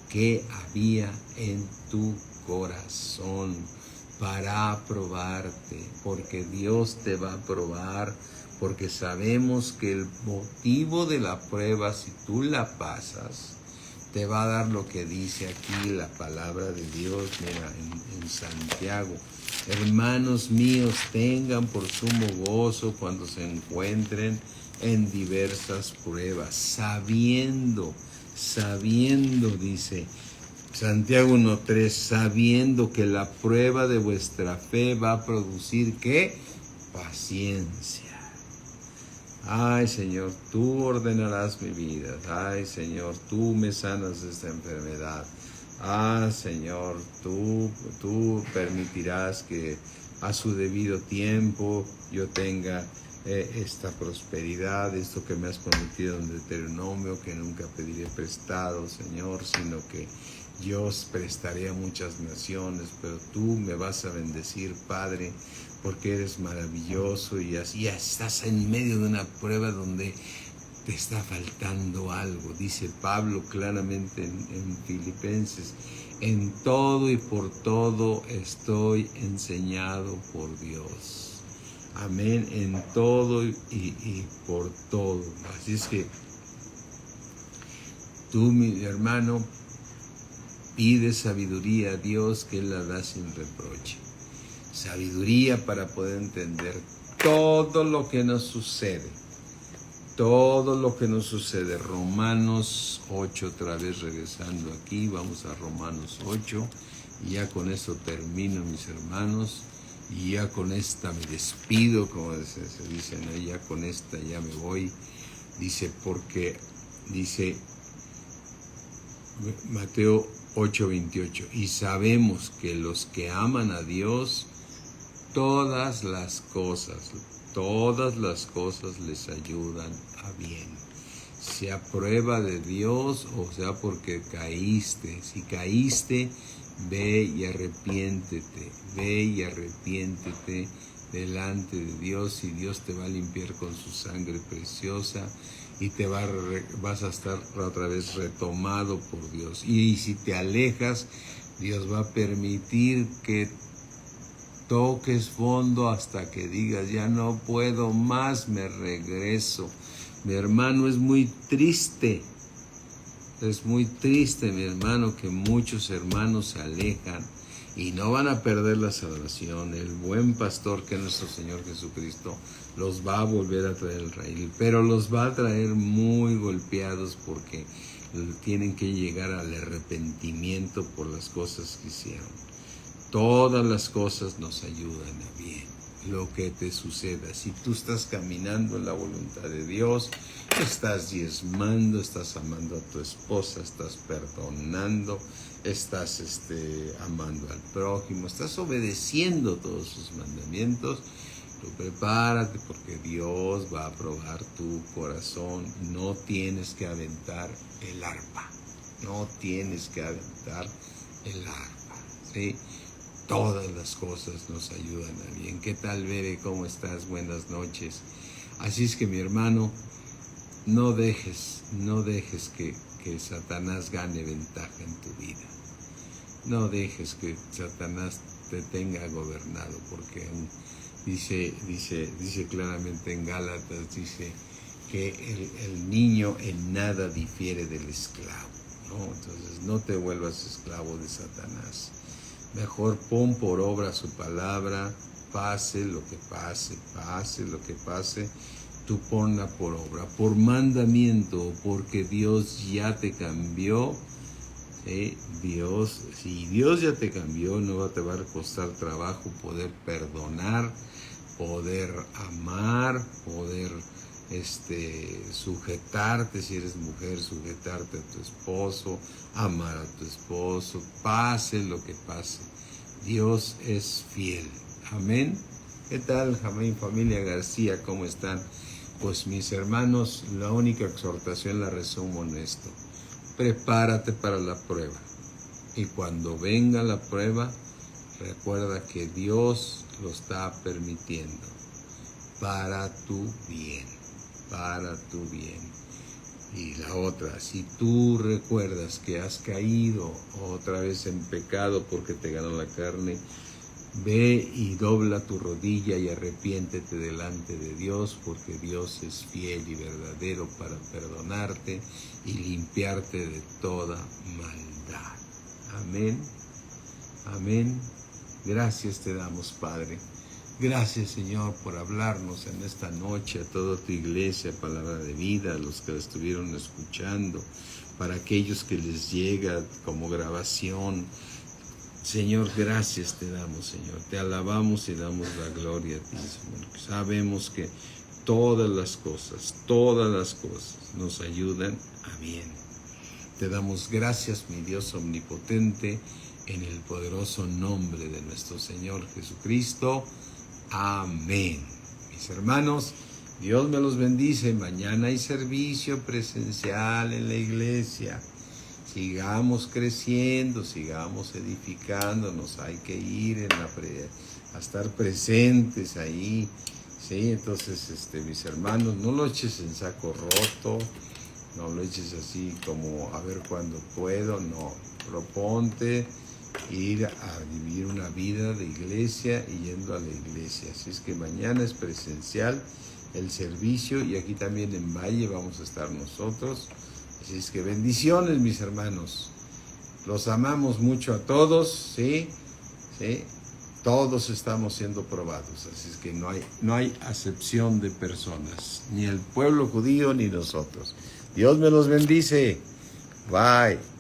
qué había en tu corazón, para probarte, porque Dios te va a probar, porque sabemos que el motivo de la prueba, si tú la pasas, te va a dar lo que dice aquí la palabra de Dios. Mira, en Santiago, hermanos míos, tengan por sumo gozo cuando se encuentren en diversas pruebas, sabiendo, dice Santiago 1:3, sabiendo que la prueba de vuestra fe va a producir, ¿qué? Paciencia. Ay, Señor, tú ordenarás mi vida. Ay, Señor, tú me sanas de esta enfermedad. Ah, Señor, tú permitirás que a su debido tiempo yo tenga esta prosperidad, esto que me has prometido en Deuteronomio, que nunca pediré prestado, Señor, sino que yo prestaré a muchas naciones, pero tú me vas a bendecir, Padre, porque eres maravilloso, y así estás en medio de una prueba donde te está faltando algo. Dice Pablo claramente en Filipenses, en todo y por todo estoy enseñado por Dios. Amén, en todo y por todo. Así es que tú, mi hermano, pide sabiduría a Dios, que Él la da sin reproche. Sabiduría para poder entender todo lo que nos sucede. Todo lo que nos sucede. Romanos 8, otra vez regresando aquí, vamos a Romanos 8, y ya con eso termino, mis hermanos, y ya con esta me despido, como se dice, ¿no? Ya con esta ya me voy. Dice, porque, dice Mateo 8:28, y sabemos que los que aman a Dios, todas las cosas les ayudan a bien. Sea prueba de Dios o sea porque caíste. Si caíste, Ve y arrepiéntete, ve y arrepiéntete delante de Dios, y Dios te va a limpiar con su sangre preciosa y vas a estar otra vez retomado por Dios. Y si te alejas, Dios va a permitir que toques fondo hasta que digas, ya no puedo más, me regreso. Mi hermano, es muy triste, mi hermano, que muchos hermanos se alejan y no van a perder la salvación. El buen pastor, que es nuestro Señor Jesucristo, los va a volver a traer al redil, pero los va a traer muy golpeados, porque tienen que llegar al arrepentimiento por las cosas que hicieron. Todas las cosas nos ayudan a bien. Lo que te suceda, si tú estás caminando en la voluntad de Dios, estás diezmando, estás amando a tu esposa, estás perdonando, estás amando al prójimo, estás obedeciendo todos sus mandamientos, tú prepárate, porque Dios va a probar tu corazón. No tienes que aventar el arpa, no tienes que aventar el arpa, ¿sí? Todas las cosas nos ayudan a bien. ¿Qué tal, Bere? ¿Cómo estás? Buenas noches. Así es que, mi hermano, no dejes que Satanás gane ventaja en tu vida. No dejes que Satanás te tenga gobernado, porque dice claramente en Gálatas, dice que el niño en nada difiere del esclavo, ¿no? Entonces, no te vuelvas esclavo de Satanás. Mejor pon por obra su palabra, pase lo que pase, tú ponla por obra, por mandamiento, porque Dios ya te cambió. Si Dios ya te cambió, no te va a costar trabajo poder perdonar, poder amar, poder sujetarte, si eres mujer, sujetarte a tu esposo, amar a tu esposo, pase lo que pase. Dios es fiel. Amén. ¿Qué tal, amén, familia García? ¿Cómo están? Pues, mis hermanos, la única exhortación la resumo en esto: prepárate para la prueba, y cuando venga la prueba, recuerda que Dios lo está permitiendo para tu bien, para tu bien. Y la otra, si tú recuerdas que has caído otra vez en pecado porque te ganó la carne, ve y dobla tu rodilla y arrepiéntete delante de Dios, porque Dios es fiel y verdadero para perdonarte y limpiarte de toda maldad. Amén. Amén. Gracias te damos, Padre. Gracias, Señor, por hablarnos en esta noche a toda tu iglesia, palabra de vida, a los que la estuvieron escuchando, para aquellos que les llega como grabación. Señor, gracias te damos, Señor. Te alabamos y damos la gloria a ti, Señor. Sabemos que todas las cosas nos ayudan a bien. Te damos gracias, mi Dios omnipotente, en el poderoso nombre de nuestro Señor Jesucristo. Amén. Mis hermanos, Dios me los bendice. Mañana hay servicio presencial en la iglesia. Sigamos creciendo, sigamos edificándonos. Hay que ir a estar presentes ahí. Sí, entonces, mis hermanos, no lo eches en saco roto, no lo eches así como a ver cuándo puedo. No, proponte ir a vivir una vida de iglesia y yendo a la iglesia. Así es que mañana es presencial el servicio, y aquí también en Valle vamos a estar nosotros. Así es que bendiciones, mis hermanos. Los amamos mucho a todos, ¿sí? ¿Sí? Todos estamos siendo probados. Así es que no hay acepción de personas, ni el pueblo judío ni nosotros. Dios me los bendice. Bye.